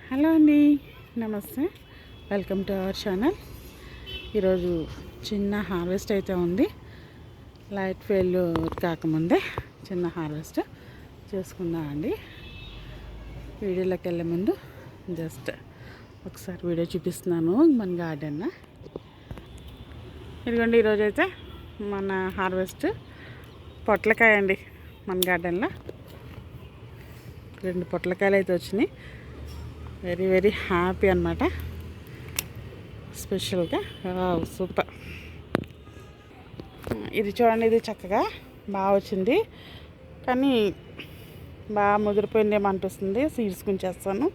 Hello అండి, నమస్తే. Welcome to our channel. ఈరోజు చిన్న హార్వెస్ట్ అయితే ఉంది. లైట్ ఫెయిల్యూర్ కాకముందే చిన్న హార్వెస్ట్ చేసుకుందామండి. వీడియోలోకి వెళ్ళే ముందు జస్ట్ ఒకసారి వీడియో చూపిస్తున్నాను మన గార్డెన్. ఇదిగోండి, ఈరోజైతే మన హార్వెస్ట్ పొట్లకాయ అండి. మన గార్డెన్లో 2 పొట్లకాయలు అయితే వచ్చినాయి. వెరీ వెరీ హ్యాపీ అన్నమాట. స్పెషల్గా సూపర్. ఇది చూడండి, ఇది చక్కగా బాగా వచ్చింది, కానీ బాగా ముదిరిపోయిందేమో అనిపిస్తుంది. సీడ్స్ గుంచేస్తాను.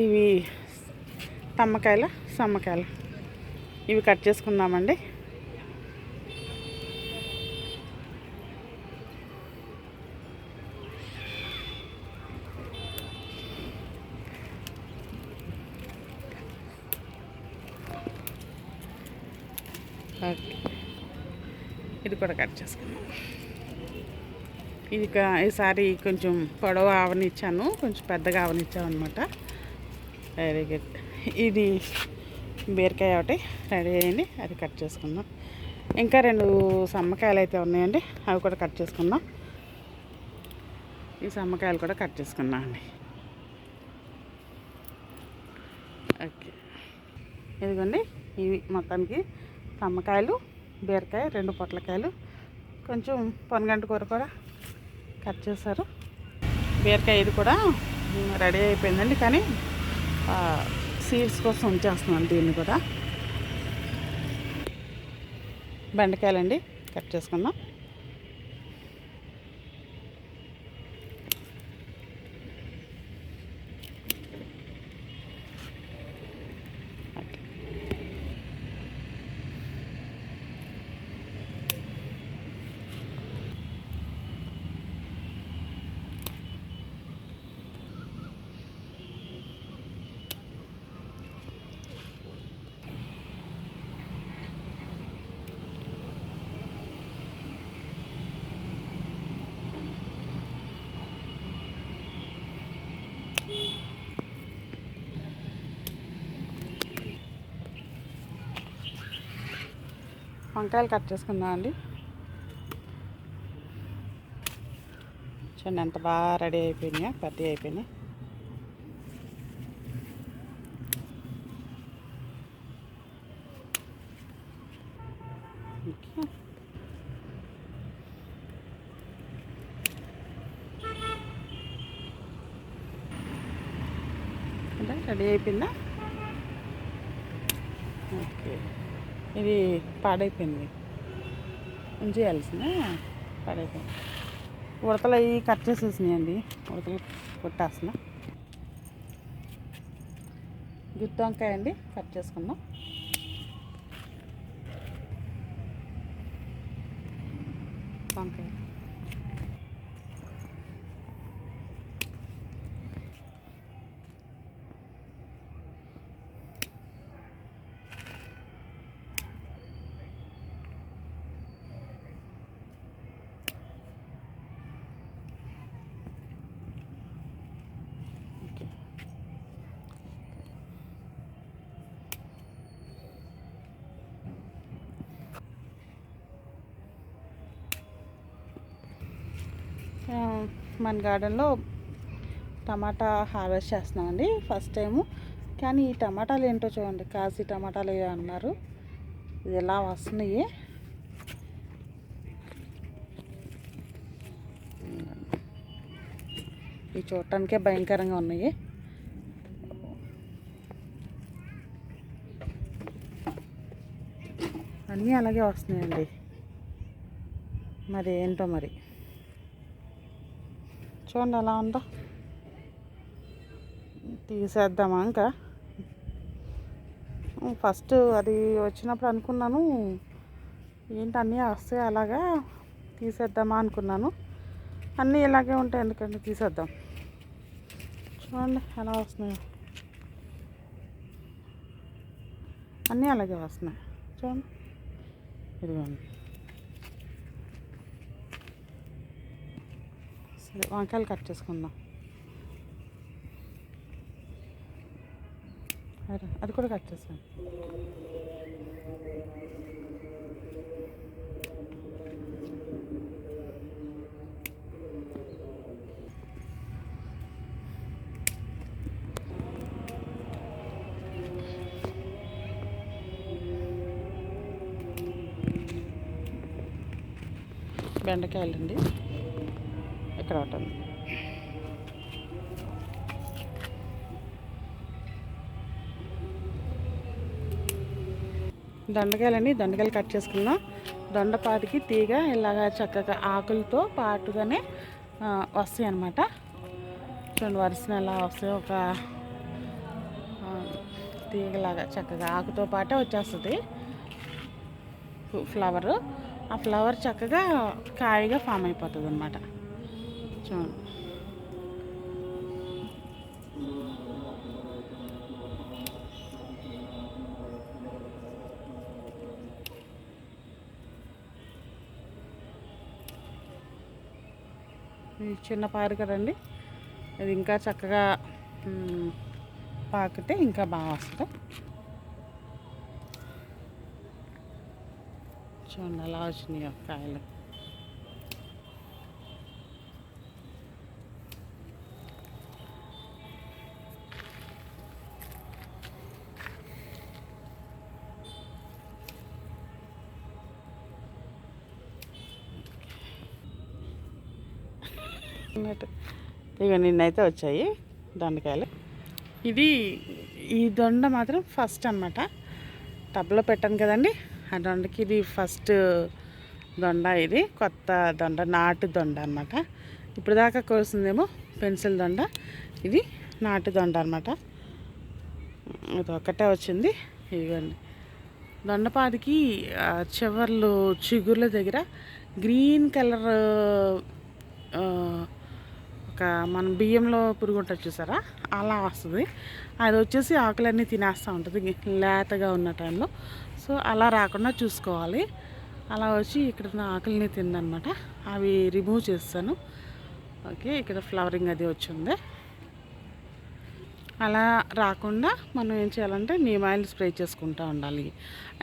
ఇవి సమ్మకాయలు ఇవి కట్ చేసుకుందామండి. ఓకే, ఇది కూడా కట్ చేసుకున్నాం. ఈసారి కొంచెం పొడవు ఆవనిచ్చాను, కొంచెం పెద్దగా ఆవనిచ్చాను అనమాట. Very good. ఇది బీరకాయ ఒకటి రెడీ అయ్యింది, అది కట్ చేసుకుందాం. ఇంకా 2 సమ్మకాయలు అయితే ఉన్నాయండి, అవి కూడా కట్ చేసుకుందాం. ఈ సమ్మకాయలు కూడా కట్ చేసుకుందాం అండి. ఓకే, ఇదిగోండి, ఇవి మొత్తానికి సమ్మకాయలు, బీరకాయ, 2 పొట్లకాయలు, కొంచెం పొనగంటి కూర కూడా కట్ చేశారు. బీరకాయ ఇది కూడా రెడీ అయిపోయిందండి, కానీ సీడ్స్ కోసం ఉంచేస్తున్నాను దీన్ని కూడా. బెండకాయలండి, కట్ చేసుకుందాం. వంకాయలు కట్ చేసుకుందాం అండి. చూడండి ఎంత బాగా రెడీ అయిపోయినాయి, పెద్దవి అయిపోయినాయి. రెడీ అయిపోయిందా? ఓకే, ఇది పాడైపోయింది, ఉంచేయాల్సిందే. పాడైపోయింది. ఉడతలు అవి కట్ చేసేసినాయండి, ఉడతలు కొట్టేస్తున్నా. గుత్తి వంకాయ అండి, కట్ చేసుకుందాం. వంకాయ మన గార్డెన్లో టమాటా హార్వెస్ట్ చేస్తున్నామండి, ఫస్ట్ టైము. కానీ ఈ టమాటాలు ఏంటో చూడండి, కాశీ టమాటాలు అన్నారు. ఇది ఎలా వస్తున్నాయి. ఇవి చూడటానికే భయంకరంగా ఉన్నాయి. అన్నీ అలాగే వస్తున్నాయండి, మరి ఏంటో మరి. చూడండి ఎలా ఉందో. తీసేద్దామా? ఇంకా ఫస్ట్ అది వచ్చినప్పుడు అనుకున్నాను, ఏంటి అన్నీ వస్తాయి అలాగా, తీసేద్దామా అనుకున్నాను. అన్నీ ఇలాగే ఉంటాయి, ఎందుకంటే తీసేద్దాం. చూడండి ఎలా వస్తున్నాయి, అన్నీ అలాగే వస్తున్నాయి. చూడండి, ఇదిగోండి. సరే, వంకాయలు కట్ చేసుకుందాం. అది కూడా కట్ చేస్తాను. బెండకాయలండి ఇక్కడ ఉంటుంది. దొండకాయలు కట్ చేసుకుందాం. దొండపాటికి తీగ ఇలాగా చక్కగా ఆకులతో పాటుగానే వస్తాయి అన్నమాట. చూడండి వరుసన ఎలా వస్తాయి, ఒక తీగలాగా చక్కగా ఆకుతో పాటే వచ్చేస్తుంది ఫ్లవరు. ఆ ఫ్లవర్ చక్కగా కాయగా ఫామ్ అయిపోతుంది అన్నమాట. చూడండి చిన్న పారు కదండి, ఇది ఇంకా చక్కగా పాకితే ఇంకా బాగా వస్తుంది. చూడండి అలా వచ్చినాయి కాయలు. ఇక నిన్నైతే వచ్చాయి దొండకాయలు. ఈ దొండ మాత్రం ఫస్ట్ అన్నమాట. టబ్లో పెట్టాను కదండి, ఆ దొండకి ఇది ఫస్ట్ దొండ. ఇది కొత్త దొండ, నాటు దొండ అన్నమాట. ఇప్పుడు దాకా కోసిందేమో పెన్సిల్ దొండ, ఇది నాటు దొండ అన్నమాట. ఇది ఒక్కటే వచ్చింది. ఇదిగోండి దొండపాదికి చివర్లు చిగుర్ల దగ్గర గ్రీన్ కలర్ ఒక మనం బియ్యంలో పురుగు ఉంటుంది చూసారా, అలా వస్తుంది. అది వచ్చేసి ఆకులన్నీ తినేస్తూ ఉంటుంది లేతగా ఉన్న టైంలో. సో అలా రాకుండా చూసుకోవాలి. అలా వచ్చి ఇక్కడ ఉన్న ఆకులని తిందనమాట. అవి రిమూవ్ చేస్తాను. ఓకే, ఇక్కడ ఫ్లవరింగ్ అది వచ్చింది. అలా రాకుండా మనం ఏం చేయాలంటే నీమ్ ఆయిల్ స్ప్రే చేసుకుంటూ ఉండాలి.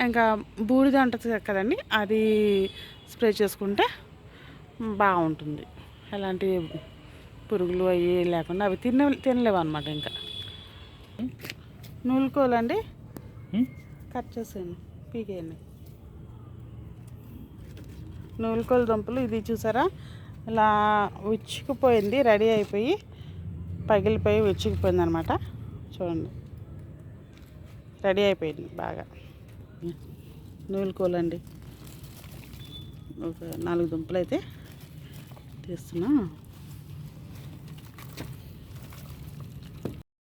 ఇంకా బూడిద ఉంటుంది కదండి, అది స్ప్రే చేసుకుంటే బాగుంటుంది. ఎలాంటి పురుగులు అవి లేకుండా అవి తినలేవు అనమాట. ఇంకా నూలుకోలండి కట్ చేసేయండి, పీకేయండి. నూలుకోలు దుంపలు ఇది చూసారా, ఇలా విచ్చుకుపోయింది, రెడీ అయిపోయి పగిలిపోయి విచ్చుకుపోయింది అనమాట. చూడండి రెడీ అయిపోయింది బాగా. నూలుకోలండి ఒక 4 దుంపలు అయితే తీస్తున్నా.